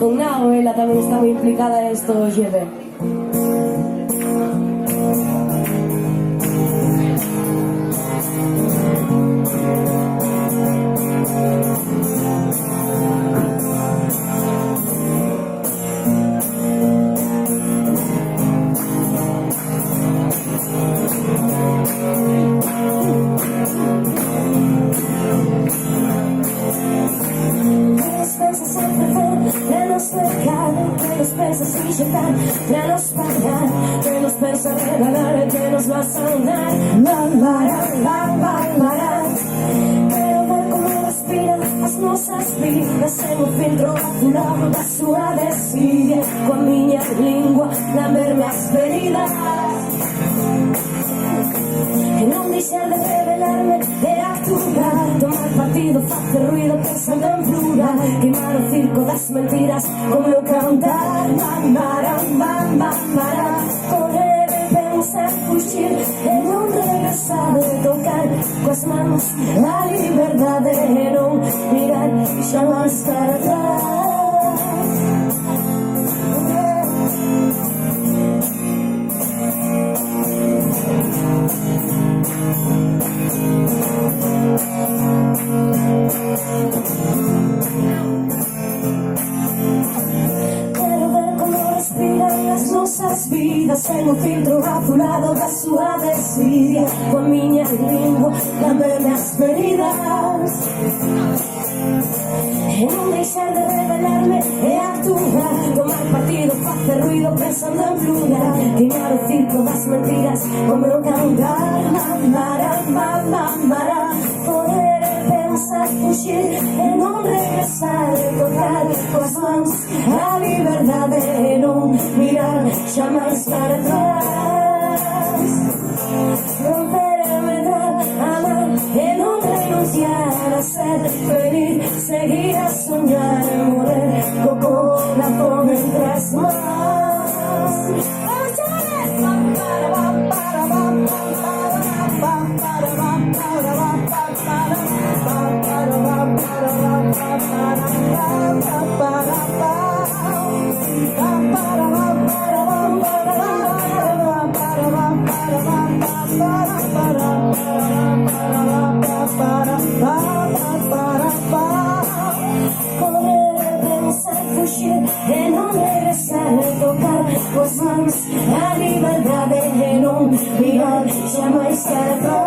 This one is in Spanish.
con Nao, ela tamén está moi implicada en esto, lleve. Que nos pensas y llegar, que nos pagar, que nos pensas regalar, que nos vas a dar, quero ver como respira as nosas vidas en un filtro azulado da súa desidia, coa miña lingua lamberme as feridas. Que non deixar de revelarme e actuar, tomar partido, facer ruido pensando en plural, queimar o circo das mentiras como eu cantar, correr e pensar, fuxir e non regresar, tocar coas manos a liberdade e non mirar xamais para atrás. Quero ver como respiran as nosas vidas en un filtro azulado da súa desidia, coa miña lingua lamberme as feridas. E non deixar de revelarme e actuar, tomar partido, facer ruido pensando en plural, queimar o circo das mentiras como eu cantar, correr e pensar, fuxir e non regresar, tocar coas mans a liberdade e non mirar xamais para atrás, romper e medrar, amar e non renunciar a ser feliz, seguir a soñar e morrer co corazón entre as mans. Correr e pensar, fuxir e non regresar, tocar coas mans a liberdade e non mirar xamais para atrás.